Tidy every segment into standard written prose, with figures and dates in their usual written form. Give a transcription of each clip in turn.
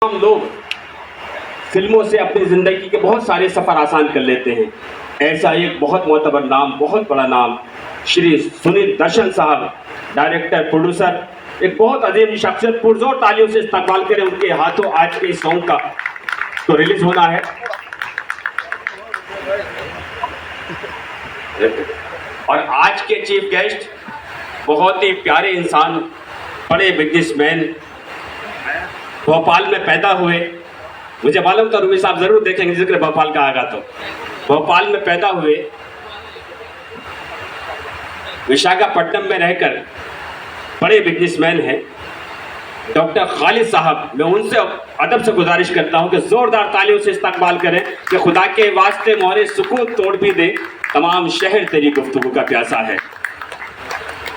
हम लोग फिल्मों से अपनी ज़िंदगी के बहुत सारे सफ़र आसान कर लेते हैं। ऐसा एक बहुत मोतबर नाम, बहुत बड़ा नाम, श्री सुनील दर्शन साहब, डायरेक्टर, प्रोड्यूसर, एक बहुत अजीम शख्सियत। पुरजोर तालियों से इस्तकबाल करें उनके हाथों आज के इस सॉन्ग का तो रिलीज होना है। और आज के चीफ गेस्ट बहुत ही प्यारे इंसान, बड़े बिजनेसमैन, भोपाल में पैदा हुए। मुझे मालूम था रूमी साहब जरूर देखेंगे जिक्र भोपाल का आगा। तो भोपाल में पैदा हुए, विशाखापट्टनम में रहकर बड़े बिजनेसमैन हैं डॉक्टर खालिद साहब। मैं उनसे अदब से गुजारिश करता हूं कि जोरदार तालियों से इस्तकबाल करें कि खुदा के वास्ते मोहरे सुकून तोड़ भी दे, तमाम शहर तेरी गुफ्तगू का प्यासा है।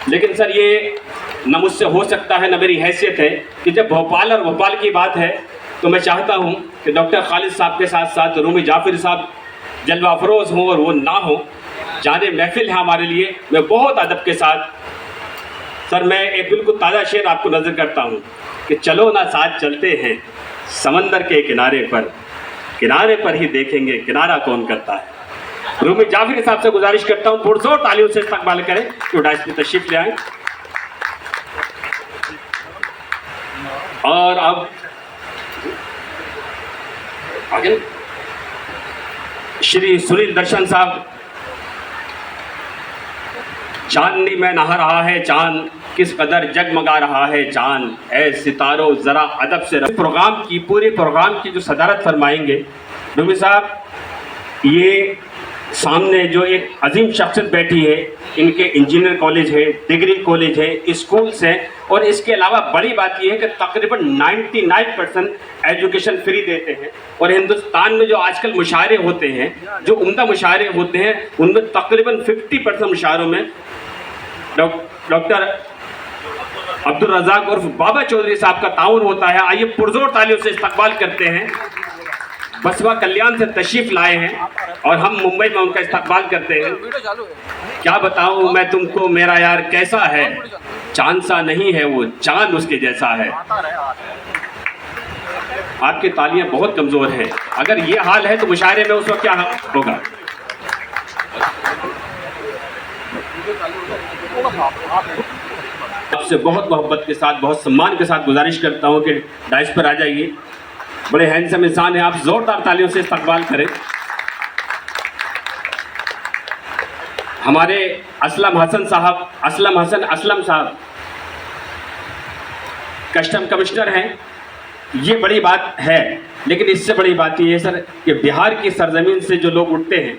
लेकिन सर ये न मुझसे हो सकता है न मेरी हैसियत है कि जब भोपाल और भोपाल की बात है तो मैं चाहता हूं कि डॉक्टर खालिद साहब के साथ साथ रूमी जाफिर साहब जलवा अफरोज़ हों और वो ना हो। जाने महफिल है हमारे लिए। मैं बहुत अदब के साथ सर मैं एक बिल्कुल ताज़ा शेर आपको नज़र करता हूं कि चलो ना साथ चलते हैं समंदर के किनारे पर ही देखेंगे किनारा कौन करता है। रूमी जाफिर साहब से गुजारिश करता हूं पुरजोर तालियों से इस्तकबाल करें कि डाइस पे तशरीफ ले आए। और अब आगे श्री सुनील दर्शन साहब, चांदनी में नहा रहा है चांद, किस कदर जगमगा रहा है चांद, ऐ सितारों जरा अदब से प्रोग्राम की पूरे प्रोग्राम की जो सदारत फरमाएंगे रूमी साहब। ये सामने जो एक अजीम शख्सियत बैठी है, इनके इंजीनियर कॉलेज है, डिग्री कॉलेज है, स्कूल्स हैं, और इसके अलावा बड़ी बात यह है कि तकरीबन 99% एजुकेशन फ्री देते हैं। और हिंदुस्तान में जो आजकल मुशायरे होते हैं, जो उम्दा मुशायरे होते हैं, उनमें तकरीबन 50% मुशायरों में डॉक्टर अब्दुल रज़ाक उर्फ बाबा चौधरी साहब का ताउन होता है। आइए पुरजोर तालियों से इस्तकबाल करते हैं। बसवा कल्याण से तशरीफ लाए हैं और हम मुंबई में उनका इस्तकबाल करते हैं। क्या बताऊं मैं तुमको मेरा यार कैसा है, चांद सा नहीं है वो, चांद उसके जैसा है। आपकी तालियां बहुत कमजोर हैं। अगर ये हाल है तो मुशायरे में उस वक्त क्या होगा। आपसे बहुत मोहब्बत के साथ, बहुत सम्मान के साथ गुजारिश करता हूं कि डाइस पर आ जाइए। बड़े हैंडसम इंसान हैं आप, जोरदार तालियों से इस्तकबाल करें। हमारे असलम साहब कस्टम कमिश्नर हैं। ये बड़ी बात है, लेकिन इससे बड़ी बात ये है सर कि बिहार की सरजमीन से जो लोग उठते हैं,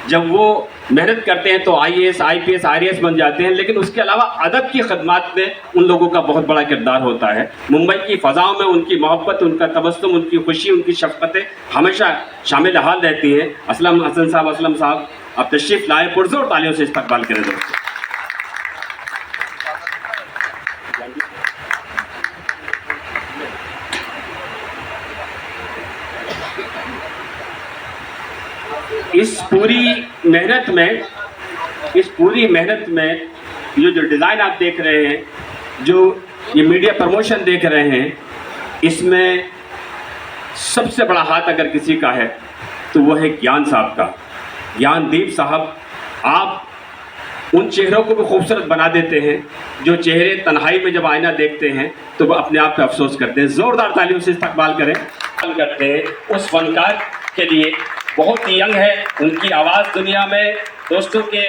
जब वो मेहनत करते हैं तो IAS, IPS, RAS बन जाते हैं, लेकिन उसके अलावा अदब की खदमात में उन लोगों का बहुत बड़ा किरदार होता है। मुंबई की फ़ज़ाओं में उनकी मोहब्बत, उनका तबस्सुम, उनकी खुशी, उनकी शफ़क़तें हमेशा शामिल हाल रहती हैं। असलम साहब आप तशरीफ़ लाए, पुरजोर तालियों से इस्तकबाल करें दोस्तों। इस पूरी मेहनत में जो डिज़ाइन आप देख रहे हैं, जो ये मीडिया प्रमोशन देख रहे हैं, इसमें सबसे बड़ा हाथ अगर किसी का है तो वो है ज्ञान साहब का। ज्ञानदीप साहब, आप उन चेहरों को भी खूबसूरत बना देते हैं जो चेहरे तन्हाई में जब आईना देखते हैं तो वो अपने आप पे अफसोस करते हैं। ज़ोरदार तालियों से इस्तकबाल करें। करते हैं उस फनकार के लिए, बहुत ही यंग है, उनकी आवाज़ दुनिया में दोस्तों के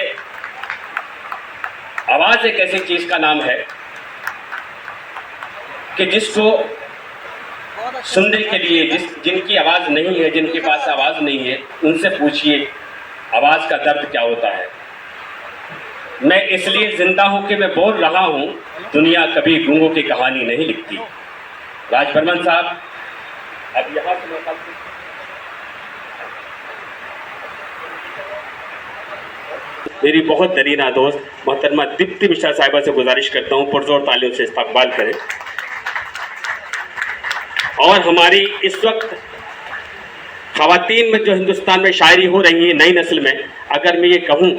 आवाज़ एक ऐसी चीज़ का नाम है कि जिसको सुनने के लिए जिनकी आवाज़ नहीं है, जिनके पास आवाज़ नहीं है, उनसे पूछिए आवाज़ का दर्द क्या होता है। मैं इसलिए जिंदा हूं कि मैं बोल रहा हूं, दुनिया कभी गूंगों की कहानी नहीं लिखती। राज बर्मन साहब, अब यहाँ से मेरी बहुत दरीना दोस्त मोहतरमा दीप्ति मिश्रा साहिबा से गुजारिश करता हूँ पुरजोर तालियों से इस्तकबाल करें। और हमारी इस वक्त ख़वातीन में जो हिंदुस्तान में शायरी हो रही है नई नस्ल में, अगर मैं ये कहूँ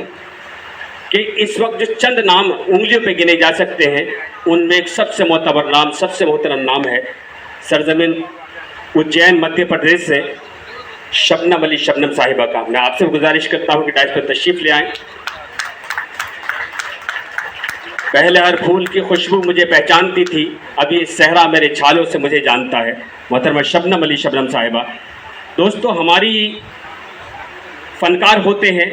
कि इस वक्त जो चंद नाम उंगलियों पे गिने जा सकते हैं, उनमें एक सबसे मोतबर नाम, सबसे मोहतरम नाम है सरजमीन उज्जैन मध्य प्रदेश से शबनम अली शबनम साहिबा का मैं आपसे गुजारिश करता हूं कि डाइस पर तशरीफ ले आएं। पहले हर फूल की खुशबू मुझे पहचानती थी, अभी सहरा मेरे छालों से मुझे जानता है। मोहतरमा शबनम अली शबनम साहिबा। दोस्तों, हमारी फनकार होते हैं,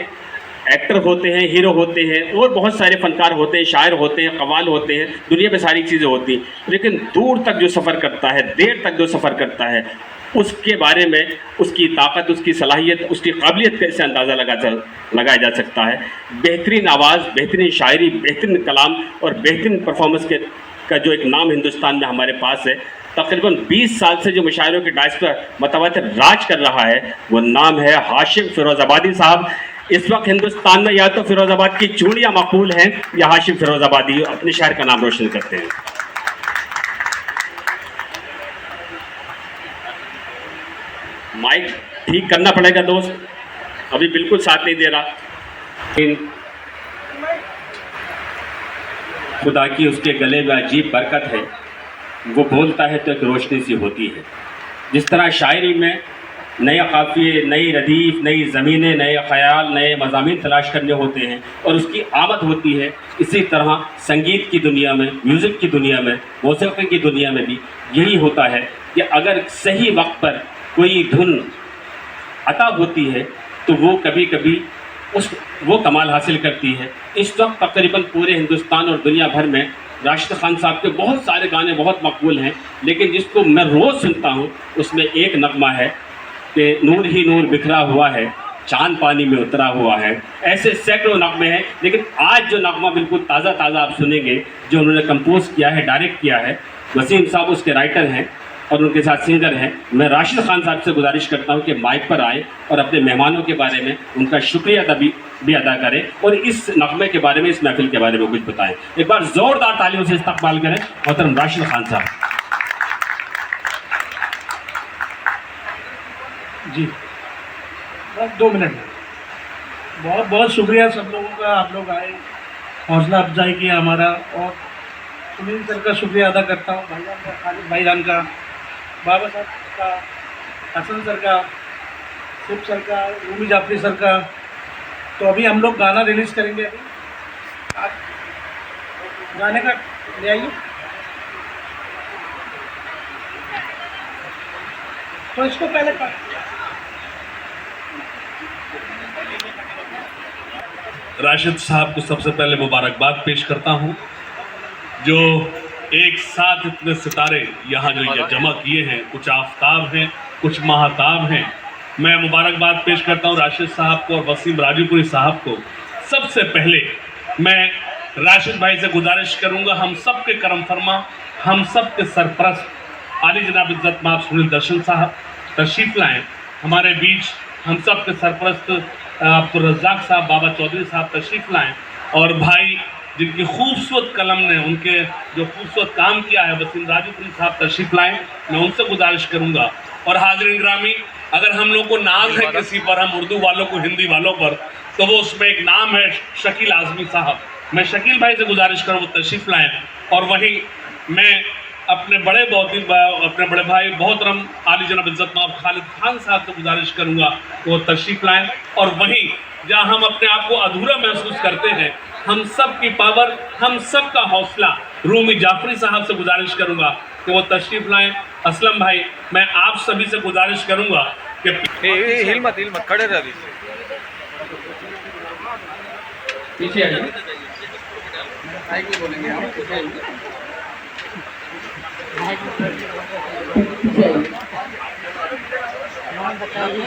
एक्टर होते हैं, हीरो होते हैं और बहुत सारे फनकार होते हैं, शायर होते हैं, कव्वाल होते हैं, दुनिया में सारी चीज़ें होती हैं, लेकिन दूर तक जो सफ़र करता है, देर तक जो सफ़र करता है, उसके बारे में उसकी ताकत, उसकी सलाहियत, उसकी काबिलियत कैसे अंदाज़ा लगाया जा सकता है। बेहतरीन आवाज़, बेहतरीन शायरी, बेहतरीन कलाम और बेहतरीन परफॉर्मेंस का जो एक नाम हिंदुस्तान में हमारे पास है, तकरीबन 20 साल से जो मुशायरों के डाइस पर मतवातिर राज कर रहा है, वो नाम है हाशिम फिरोज़ाबादी साहब। इस वक्त हिंदुस्तान में या तो फिरोज़ाबाद की चूड़ियाँ मकबूल हैं या हाशिम फिरोज़ाबादी अपने शहर का नाम रोशन करते हैं। माइक ठीक करना पड़ेगा दोस्त, अभी बिल्कुल साथ नहीं दे रहा। खुदा की उसके गले में अजीब बरकत है, वो बोलता है तो एक रोशनी सी होती है। जिस तरह शायरी में नए काफ़िए, नई रदीफ, नई ज़मीनें, नए ख़याल, नए मज़ामीन तलाश करने होते हैं और उसकी आमद होती है, इसी तरह संगीत की दुनिया में, म्यूज़िक की दुनिया में, मौसीक़ी की दुनिया में भी यही होता है कि अगर सही वक्त पर कोई धुन अता होती है तो वो कभी कभी वो कमाल हासिल करती है। इस वक्त तकरीबन पूरे हिंदुस्तान और दुनिया भर में राशिद खान साहब के बहुत सारे गाने बहुत मकबूल हैं, लेकिन जिसको मैं रोज़ सुनता हूँ उसमें एक नगमा है कि नूर ही नूर बिखरा हुआ है, चांद पानी में उतरा हुआ है। ऐसे सैकड़ों नगमे हैं, लेकिन आज जो नगमा बिल्कुल ताज़ा ताज़ा आप सुनेंगे, जो उन्होंने कंपोज किया है, डायरेक्ट किया है, वसीम साहब उसके राइटर हैं और उनके साथ सिंगर हैं। मैं राशिद खान साहब से गुजारिश करता हूं कि माइक पर आए और अपने मेहमानों के बारे में उनका शुक्रिया भी अदा करें और इस नगमे के बारे में, इस महफिल के बारे में कुछ बताएं। एक बार ज़ोरदार तालियों से इस्तकबाल करें मोहतरम राशिद खान साहब। जी, बस 2 मिनट। बहुत बहुत शुक्रिया सब लोगों का, आप लोग आए, हौसला अफजाई किया हमारा। और सुनील सर का शुक्रिया अदा करता हूँ, भाईजान का, खालिद भाईजान का, बाबा साहब का, हसन सर का, सिप सर का, रूमी जाफरी सर का। तो अभी हम लोग गाना रिलीज़ करेंगे। अभी आप गाने का ले आइए। तो इसको पहले राशिद साहब को सबसे पहले मुबारकबाद पेश करता हूं, जो एक साथ इतने सितारे यहाँ जो जमा किए हैं, कुछ आफताब हैं, कुछ महाताब हैं। मैं मुबारकबाद पेश करता हूं राशिद साहब को और वसीम राजूपुरी साहब को। सबसे पहले मैं राशिद भाई से गुजारिश करूंगा, हम सब के करम फरमा, हम सब के सरपरस्त आली जनाब इज़्ज़त माब सुनील दर्शन साहब तशरीफ़ लाएँ हमारे बीच। हम सब के सरपरस्त अब्दुल रज़्ज़ाक़ साहब, बाबा चौधरी साहब तशरीफ़ लाएँ और भाई जिनकी खूबसूरत कलम ने उनके जो खूबसूरत काम किया है, वसीम राजूपुरी साहब तशरीफ़ लाएँ। मैं उनसे गुजारिश करूँगा। और हाज़रीन ग्रामी, अगर हम लोग को नाज है किसी पर, हम उर्दू वालों को, हिंदी वालों पर, तो वो उसमें एक नाम है शकील आज़मी साहब। मैं शकील भाई से गुजारिश करूँ वो तशरीफ़ लाएँ। और वहीं मैं अपने बड़े भाई मोहतरम आली जनाब इज़्ज़त माब खालिद खान साहब से गुजारिश करूँगा वो तशरीफ़ लाएँ। और वहीं जहाँ हम अपने आप को अधूरा महसूस करते हैं, हम सब की पावर, हम सब का हौसला, रूमी जाफरी साहब से गुजारिश करूँगा कि वो तशरीफ़ लाएँ। असलम भाई, मैं आप सभी से गुजारिश करूँगा कि हिल मत खड़े रह दीजिए, पीछे आइए।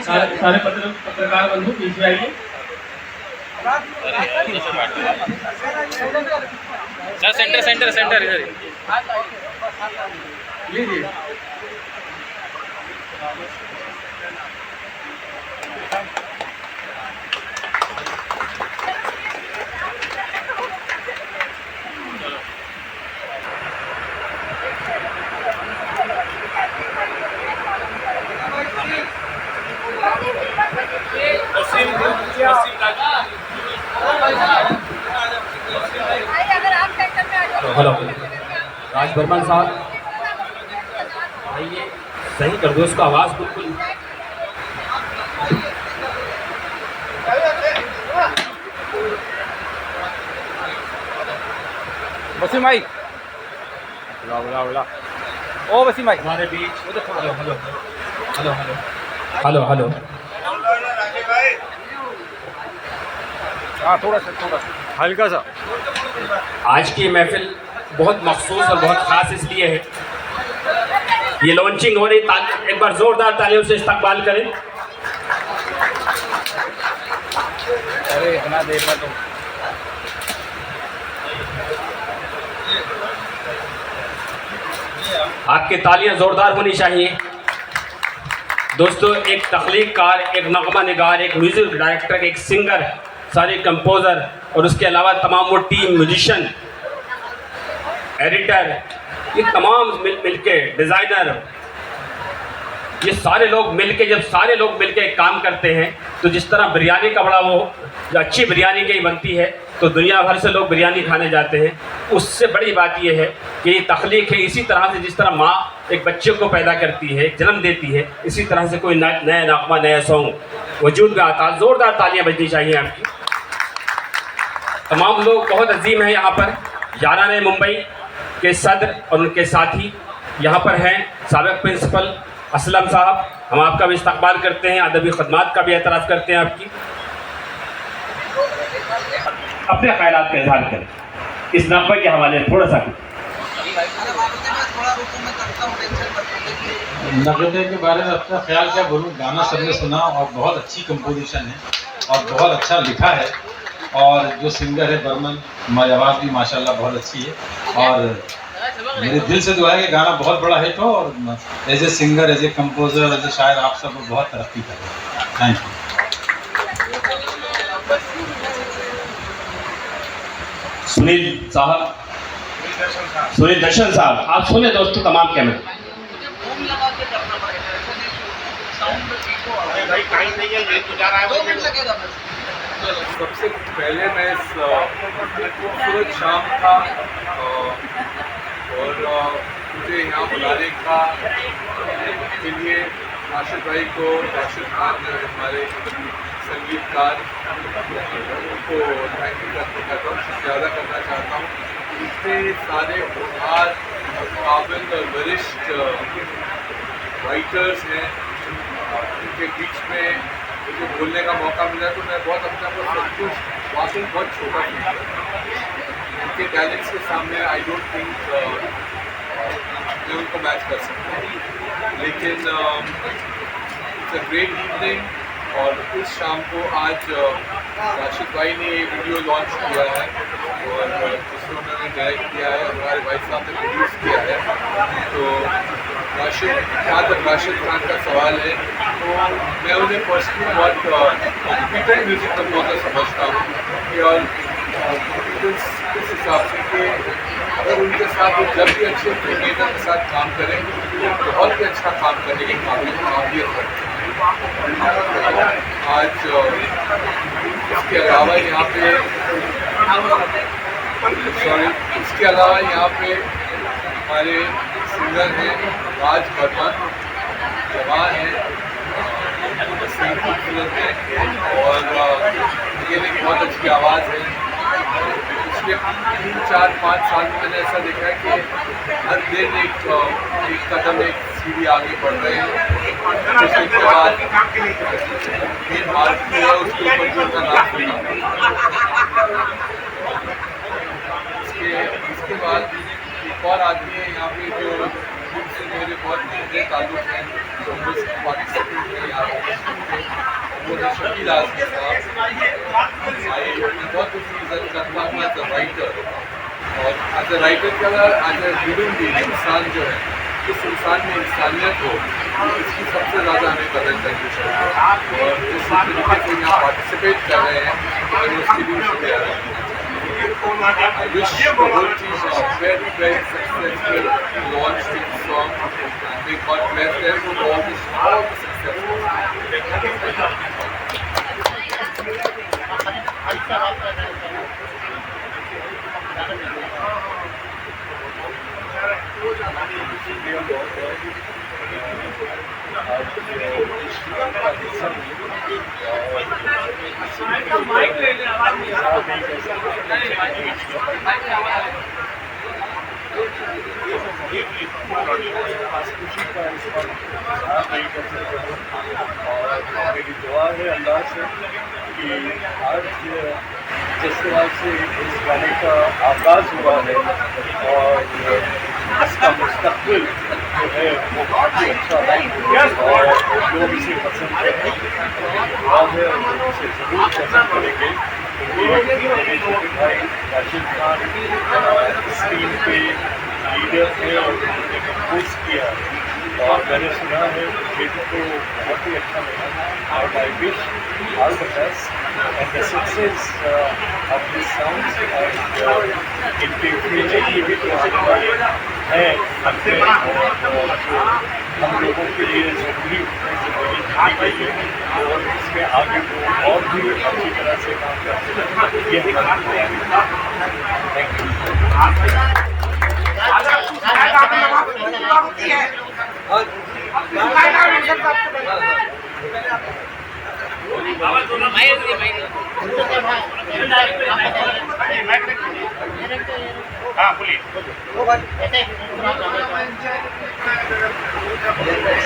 सारे पत्रकार बंधु पीछे आइए। सर सेंटर इधर लीजिए। हेलो राज बर्मन साहब, आइए। सही कर दो उसको, आवाज़ बिल्कुल। वसीम भाई, ओ वसीम भाई, हमारे बीच hello hello hello hello hello hello. हाँ थोड़ा सा हल्का सा। आज की महफिल बहुत मखसूस और बहुत ख़ास इसलिए है, ये लॉन्चिंग हो रही, एक बार ज़ोरदार तालियों से इस्तकबाल करें। अरे इतना देर में तो आपकी तालियां ज़ोरदार होनी चाहिए। दोस्तों, एक तख्लीक़कार, एक नग़मा निगार, एक म्यूज़िक डायरेक्टर, एक सिंगर, सारे कंपोज़र और उसके अलावा तमाम वो टीम, म्यूजिशियन, एडिटर, ये तमाम मिल के, डिज़ाइनर, ये सारे लोग मिलके, जब सारे लोग मिलके काम करते हैं तो जिस तरह बिरयानी का बड़ा वो, जो अच्छी बिरयानी कहीं बनती है तो दुनिया भर से लोग बिरयानी खाने जाते हैं। उससे बड़ी बात यह है कि ये तख्लीक है। इसी तरह से जिस तरह माँ एक बच्चे को पैदा करती है, जन्म देती है, इसी तरह से कोई नया नगमा, नया सॉन्ग वजूद में आता है। ज़ोरदार तालियां बजनी चाहिए आपकी। तमाम लोग बहुत अजीम हैं यहाँ पर। यारान मुंबई के सदर और उनके साथी यहाँ पर हैं, साबिक़ प्रिंसिपल असलम साहब, हम आपका भी इस्तकबाल करते हैं, अदबी खदमात का भी एतराफ़ करते हैं आपकी। अपने ख्यालात का इजहार करें इस नगमे के हवाले से थोड़ा सा। नगदे के बारे में अपना ख्याल क्या बोलूँ, गाना सबने सुना और बहुत अच्छी कंपोजिशन है और बहुत अच्छा लिखा है, और जो सिंगर है बर्मन, हमारी आवाज़ भी माशाल्लाह बहुत अच्छी है, और मेरे दिल से दुआ है कि गाना बहुत बड़ा हिट हो और as a singer, as a composer, as a shayar आप सब बहुत तरक्की करें। Thank you. सुनील साहब, सुनील दर्शन साहब, आप सुने दोस्तों तमाम कैमरे। सबसे पहले मैं इस खूबसूरत शाम था और मुझे यहाँ बुलाने का के लिए राशिद भाई को, राशिद खान हमारे संगीतकार, उनको थैंक यू करता हूँ, ज़्यादा करना चाहता हूँ। इतने सारे उदार, काबिल और वरिष्ठ राइटर्स हैं, उनके बीच में मुझे बोलने का मौका मिला तो मैं बहुत अपने आप को सब कुछ वाकई बहुत छोटा फील करता। उनके टैलेंट्स के सामने आई डोंट थिंक मैं उनको मैच कर सकता हूँ, लेकिन इट्स अ ग्रेट इवनिंग। और इस शाम को आज राशिद भाई ने ये वीडियो लॉन्च किया है और जिसको उन्होंने डायरेक्ट किया है, हमारे भाई साहब ने प्रोड्यूस किया है। तो जहाँ तक राशिद खान का सवाल है तो मैं उन्हें पर्सनली बहुत कॉम्पिटेंट म्यूज़िक कंपोजर समझता हूँ। और इस हिसाब से कि अगर उनके साथ वो जब भी अच्छे फिल्म मेकर के साथ काम करें तो बहुत ही अच्छा काम करने की काबिलियत है। आज इसके अलावा यहाँ पे हमारे सिंगर हैं राज बर्मन, जवान हैं, खूबसूरत हैं और ये बहुत अच्छी आवाज़ है। पिछले 3, 4, 5 साल में मैंने ऐसा देखा है कि हर दिन एक कदम, एक सीढ़ी आगे बढ़ रहे हैं। उसके बाद मेन मार्ग है उसके ऊपर जो उनका नाम सुना। इसके बाद एक और आदमी है यहाँ पे जो जिनसे मेरे बहुत गहरे ताल्लुक हैं, तो मुझे पार्टिसिपेट में यहाँ वो है शकील आज़मी साहब। मैं बहुत कुछ इज्जत करता हूँ एज अ राइटर, और एज अ राइटर के अलावा एज अ ह्यूमन बीइंग, इंसान जो है, इस इंसान में इंसानियत हो, इसकी सबसे ज़्यादा हमें कदर करनी चाहिए। और जिस तरीके से यहाँ पार्टिसिपेट कर रहे हैं मैंने उसके लिए शुक्रिया अदा करना चाहिए। I wish the whole team a very, very successful launch this song, and may God bless them with all the success. और मेरी दुआ है अल्लाह से कि आज जिस तरह से इस गाने का आगाज़ हुआ है और इसका मुस्तक़बिल जो है वो बहुत ही अच्छा है और लोग इसे पसंद करेंगे दुआ है और लोग इसे ज़रूर पसंद करेंगे क्योंकि मेरे छोटे भाई राशिद खान स्क्रीन पे लीडर थे और उन्होंने कंपोज किया और मैंने सुना है मुझे तो बहुत ही अच्छा लगा और आई wish all the best and the success of this songs and इनके फ्यूचर की भी प्रोजेक्ट है करते हैं और जो हम लोगों के लिए ज़रूरी ज़िंदगी के लिए और इसमें आगे वो और भी अच्छी तरह से काम करते हैं ये हमारी थैंक यू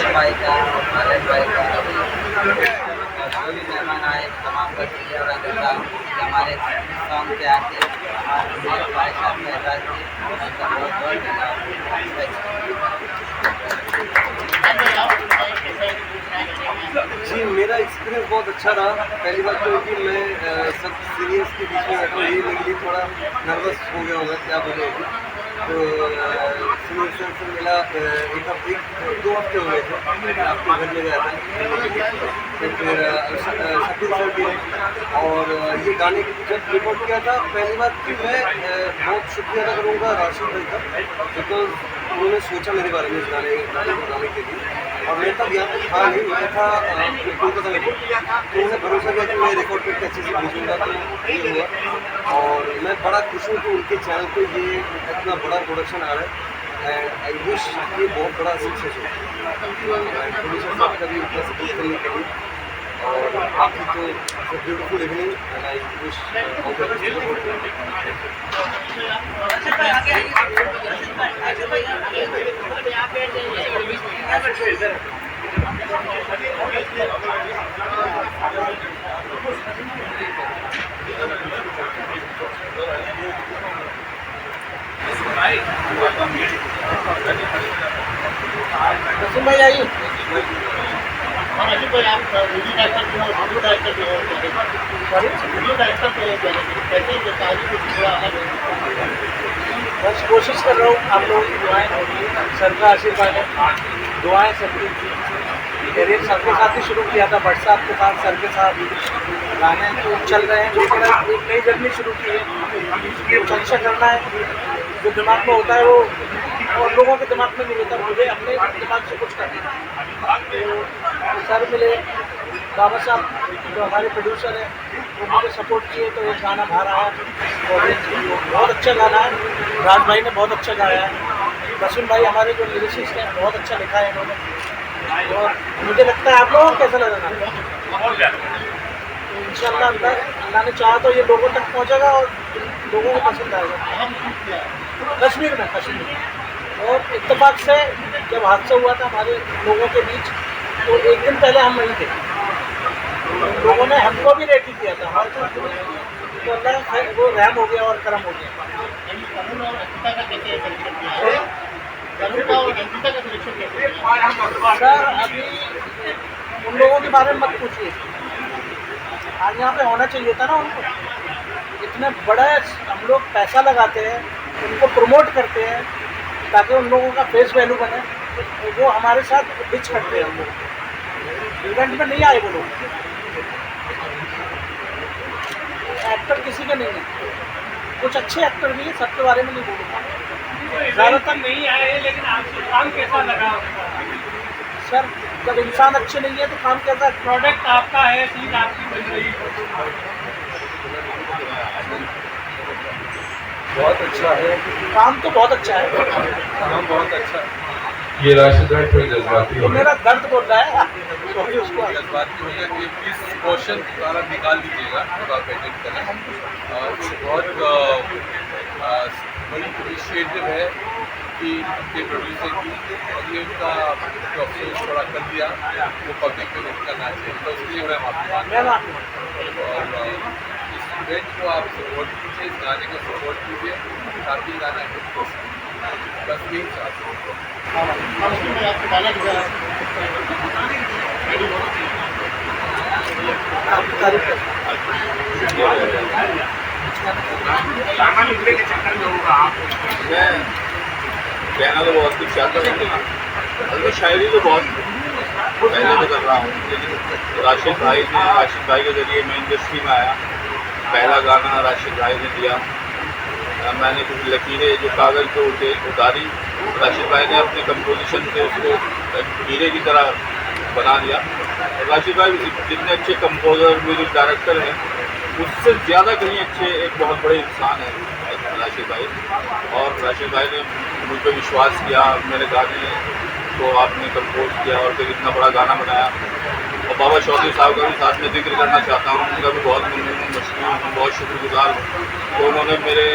भाई का हमारे भाई का जो भी मेहमान आए तमाम का शुक्रिया अदा करता हूँ कि हमारे सॉन्ग पे आके हमारे ख्वाहिशात में एजाज किए उनका बहुत बहुत जी मेरा एक्सपीरियंस बहुत अच्छा रहा। पहली बात तो कि मैं सब सीनियर्स के बीच में बैठा हूँ, ये मेरे लिए थोड़ा नर्वस हो गया हूँ मैं क्या बोले तो सीनियर सर से मिला एक हफ्ते 2 हफ्ते हो गए थे आपके घर में गया था तो फिर शकील सर भी और ये गाने जब रिकॉर्ड किया था पहली बात कि मैं बहुत शुक्रिया अदा करूँगा राशिद भाई का बिकॉज उन्होंने सोचा मेरे बारे में इस गाने बनाने के लिए और मैं तब यहाँ तक था नहीं मैं था कोलकाता में तो उन्होंने भरोसा किया कि मैं रिकॉर्ड करके अच्छे से भेजूँगा तो ये हुआ और मैं बड़ा खुश हूँ कि उनके चैनल पे ये इतना बड़ा प्रोडक्शन आ रहा है एंड आई विश ये बहुत बड़ा सक्सेस हो प्रोड्यूसर साहब का भी उतना सपोर्ट करने के लिए और बाकी तो beautiful evening and I wish all the Wasim bhai आइए भाई आप वीडियो डायरेक्टर भी हो वीडियो डायरेक्टर भी हो वीडियो डायरेक्टर पे कैसे थोड़ा अलग बस कोशिश कर रहा हूँ आप लोग दुआएं सर का आशीर्वाद है दुआएं सबकी करियर सर के साथ ही शुरू किया था भट्ट साहब के साथ सर के साथ गाने तो चल रहे हैं लेकिन एक नई जर्नी शुरू की है कुछ अच्छा करना है जो दिमाग में होता है वो और लोगों के दिमाग में नहीं होता मुझे अपने दिमाग से कुछ करना है तो सर मिले बाबा साहब जो हमारे प्रोड्यूसर हैं वो मुझे सपोर्ट किए तो एक गाना बाहर आया और बहुत अच्छा गाना है राज भाई ने बहुत अच्छा गाया है वसीम भाई हमारे जो लिरिसिस्ट हैं बहुत अच्छा लिखा है इन्होंने और मुझे लगता है आप लोगों को कैसा लगा गाना इंशाल्लाह अल्लाह ने चाहा तो ये लोगों तक पहुंचेगा और लोगों को पसंद आएगा कश्मीर में और इत्तेफाक से जब हादसा हुआ था हमारे लोगों के बीच तो एक दिन पहले हम वहीं थे लोगों ने हमको भी रेडी किया था तो अल्लाह वो रहम हो गया और करम हो गया सर अभी उन लोगों के बारे में मत पूछिए आज यहाँ पे होना चाहिए था ना उनको इतने बड़ा हम लोग पैसा लगाते हैं उनको प्रमोट करते हैं ताकि उन लोगों का फेस वैल्यू बने तो वो हमारे साथ बिच करते हैं हम लोग इवेंट में नहीं आए वो लोग एक्टर किसी के नहीं है कुछ अच्छे एक्टर भी हैं सबके बारे में नहीं बोलूँगा ज़्यादातर नहीं आए लेकिन आपको काम कैसा लगा सर जब इंसान अच्छे नहीं है तो काम कैसा प्रोडक्ट आपका है चीज़ आपकी बन रही है बहुत अच्छा है काम तो बहुत अच्छा है काम बहुत अच्छा ये राशिद भाई थोड़ी जज्बाती हो गए। मेरा दर्द बोल रहा है सॉरी उसको जज्बाती हो गया कि प्लीज़ क्वेश्चन सारा निकाल दीजिएगा जब आप एडिट करें। ये बहुत बड़ी इनिशिएटिव है कि उनके प्रोड्यूसर की, और ये उनका जो अफसोस थोड़ा कर दिया वो पब्लिक में नहीं करना चाहिए, तो उसके लिए मैं माफ़ी मांगता हूँ। और इस इवेंट को आप सपोर्ट कीजिए, इस गाने को सपोर्ट कीजिए ताकि गाना हिट हो सके, बस यही चाहते हैं। मैं कहना तो बहुत कुछ चाहता हूँ, लेकिन शायरी तो बहुत पहले तो कर रहा हूँ, लेकिन राशिद भाई के ज़रिए मैं इंडस्ट्री में आया। पहला गाना राशिद भाई ने दिया, मैंने कुछ लकीरें जो कागज़ पे उतारी, राशिद भाई ने अपने कंपोजिशन से उसको हीरे की तरह बना दिया। राशिद भाई जितने अच्छे कंपोज़र, म्यूज़िक डायरेक्टर हैं, उससे ज़्यादा कहीं अच्छे एक बहुत बड़े इंसान हैं राशिद भाई। और राशिद भाई ने मुझ पर विश्वास किया, मेरे गाने को आपने कंपोज किया और फिर इतना बड़ा गाना बनाया। और बाबा चौधरी साहब का भी साथ में जिक्र करना चाहता हूँ, उनका भी बहुत मशहूर हूँ, बहुत शुक्रगुजार हूँ। तो उन्होंने मेरे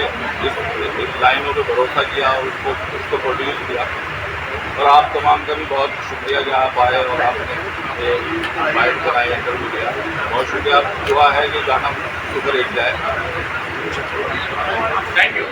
इस लाइनों पर भरोसा किया और उसको प्रोड्यूस किया। और आप तमाम का भी बहुत शुक्रिया कि आप आए और आपने इनवाइट कराए, इंटरव्यू दिया। बहुत शुक्रिया। दुआ है कि गाना सुपर हिट जाए। Thank you.